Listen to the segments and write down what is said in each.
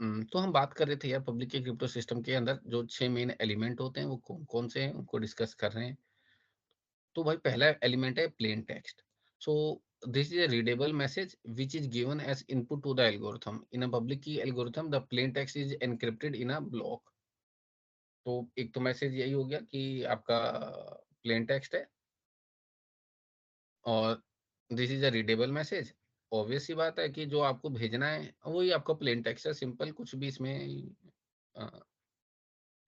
तो हम बात कर रहे थे यार पब्लिक के क्रिप्टो सिस्टम के अंदर जो 6 मेन एलिमेंट होते हैं वो कौन-कौन से हैं उनको डिस्कस कर रहे हैं। तो भाई पहला एलिमेंट है plain text. So this is a readable message which is given as input to the algorithm. In a public key algorithm the plain text is encrypted in a block. तो एक तो मैसेज यही हो गया कि आपका plane text है और this is a readable message. Obvious सी बात है कि जो आपको भेजना है वही आपका प्लेन टेक्स्ट है, सिंपल, कुछ भी इसमें अ,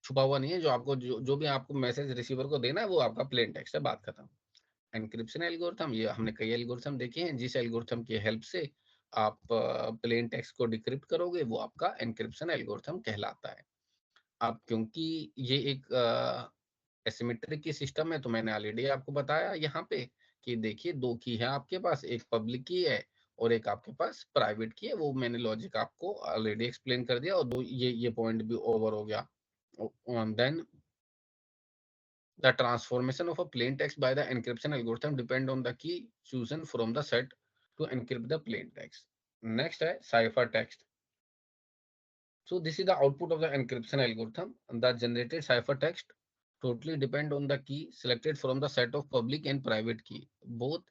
छुपा हुआ नहीं है। जो आपको जो भी आपको मैसेज रिसीवर को देना है वो आपका प्लेन टेक्स्ट है, बात खत्म। एन्क्रिप्शन एल्गोरिथम, ये हमने कई एल्गोरिथम देखे हैं, जिस एल्गोरिथम की हेल्प से आप प्लेन टेक्स्ट को डिक्रिप्ट करोगे वो आपका एन्क्रिप्शन एल्गोरिथम कहलाता है। अब क्योंकि ये एक एसिमेट्रिक की सिस्टम है तो मैंने ऑलरेडी आपको बताया यहाँ पे कि देखिए दो की है आपके पास, एक पब्लिक की है और एक आपके पास प्राइवेट की है। वो मैंने लॉजिक आपको ऑलरेडी एक्सप्लेन कर दिया और दो ये पॉइंट भी ओवर हो गया। Then the transformation of a plain text by the encryption algorithm depend on the key chosen from the set to encrypt the plain text. Next है cipher text. So this is the output of the encryption algorithm. The generated cipher text totally depend on the key selected from the set of public and private key. Both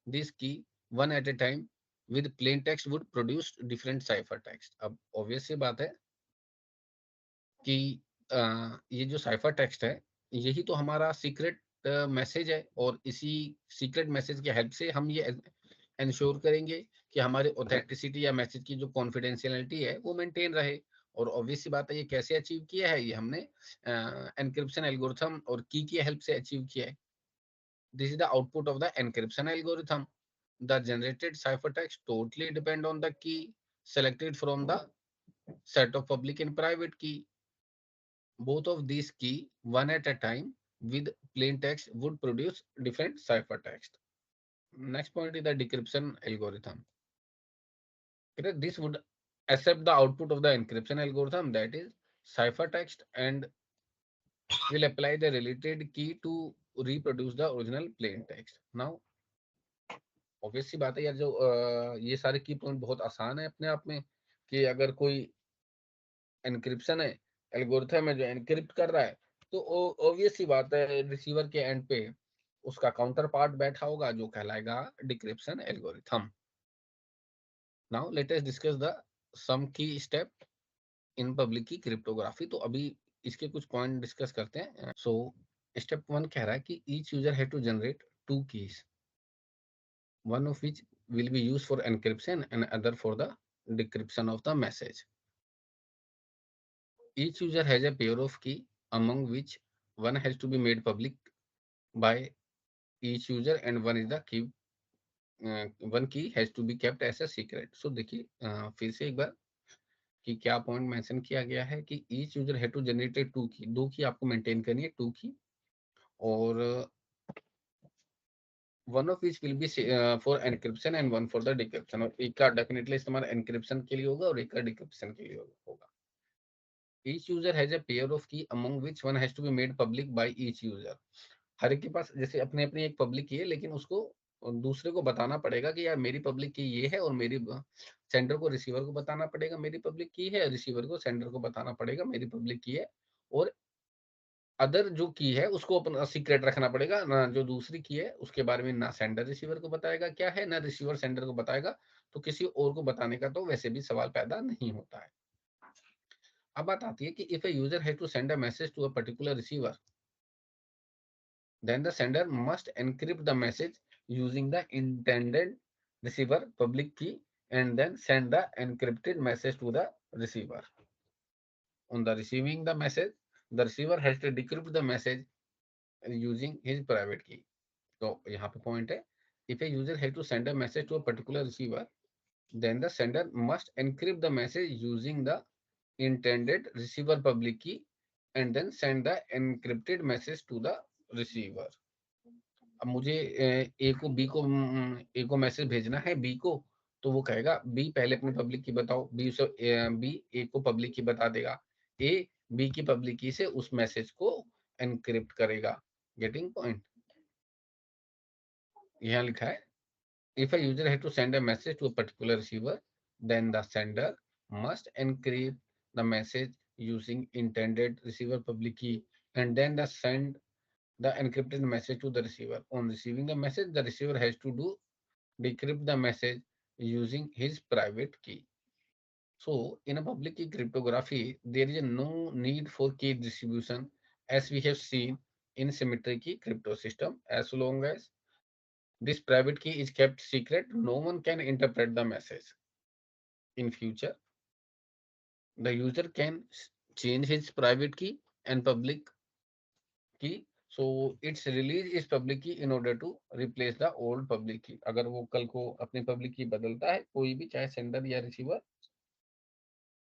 these key one at a time with plain text would produce different cipher text. अब obvious सी बात है कि ये जो cipher text है यही तो हमारा सीक्रेट मैसेज है और इसी सीक्रेट मैसेज की हेल्प से हम ये इंश्योर करेंगे कि हमारी ऑथेंटिसिटी या मैसेज की जो कॉन्फिडेंशियलिटी है वो मेंटेन रहे। और ऑब्वियस सी बात है ये कैसे अचीव किया है, ये हमने एनक्रिप्शन एल्गोरिथम और की हेल्प से अचीव किया है। This is the output of the encryption algorithm. The generated cipher text totally depend on the key selected from the set of public and private key. Both of these key, one at a time, with plain text would produce different ciphertext. Next point is the decryption algorithm. This would accept the output of the encryption algorithm, that is ciphertext, and will apply the related key to reproduce the original plain text. Now, obvious सी बात है यार, जो ये सारे की point बहुत आसान है अपने आप में कि अगर कोई एनक्रिप्शन है एल्गोरिथम है जो एनक्रिप्ट कर रहा है तो ऑब्वियस सी बात है रिसीवर के एंड पे उसका काउंटर पार्ट बैठा होगा जो कहलाएगा decryption algorithm. Now let us discuss the some key step in public key cryptography. तो अभी इसके कुछ पॉइंट डिस्कस करते हैं। सो स्टेप वन कह रहा है कि each user have to generate two keys, one of which will be used for encryption and other for the decryption of the message. Each user has a pair of key among which one has to be made public by each user and one is the key, one key has to be kept as a secret. So देखिए फिर से एक बार कि क्या point mention किया गया है कि each user has to generate two key, दो की आपको मेंटेन करनी है, टू की, और one of which will B for encryption and one for the decryption. और एक का डेफिनेटली इस्तेमाल एनक्रिप्शन के लिए होगा और एक का डिक्रिप्शन के लिए होगा। Each user has a pair of key among which one has to be made public by each user. हर एक के पास जैसे अपने अपनी एक पब्लिक की है लेकिन उसको दूसरे को बताना पड़ेगा कि यार मेरी पब्लिक की ये है, और मेरी सेंडर को रिसीवर को बताना पड़ेगा मेरी पब्लिक की है, रिसीवर को सेंडर को बताना पड़ेगा मेरी पब्लिक की है। और अदर जो की है उसको अपना सीक्रेट रखना पड़ेगा ना, जो दूसरी की है उसके बारे में ना सेंडर रिसीवर को बताएगा क्या है, ना रिसीवर सेंडर को बताएगा। तो किसी और को बताने का तो वैसे भी सवाल पैदा नहीं होता है। अब बात आती है कि if a user has to send a message to a particular receiver, then the sender must encrypt the message using the intended receiver public key and then send the encrypted message to the receiver. On the receiving the message, the receiver has to decrypt the message using his private key. तो यहाँ पे point है, if a user has to send a message to a particular receiver, then the sender must encrypt the message using the intended receiver public key and then send the encrypted message to the receiver. अब मुझे ए को message भेजना है B को, तो वो कहेगा B पहले अपनी पब्लिक की बताओ, बी ए को पब्लिक की बता देगा, ए बी की पब्लिक की से उस मैसेज को एनक्रिप्ट करेगा। Getting point? यहाँ लिखा है if a user have to send a message to a particular receiver, then the sender must encrypt the message using intended receiver public key, and then the send the encrypted message to the receiver. On receiving the message, the receiver has to decrypt the message using his private key. So, in a public key cryptography, there is no need for key distribution as we have seen in symmetric key crypto system. As long as this private key is kept secret, no one can interpret the message. In future, the user can change his private key and public key. So its release is public key in order to replace the old public key. अगर वो कल को अपनी public key बदलता है कोई भी, चाहे सेंडर या रिसीवर,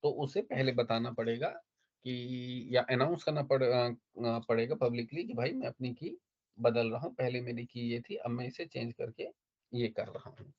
तो उसे पहले बताना पड़ेगा कि या अनाउंस करना पड़ेगा पब्लिकली कि भाई मैं अपनी की बदल रहा हूँ, पहले मेरी की ये थी, अब मैं इसे चेंज करके ये कर रहा हूँ।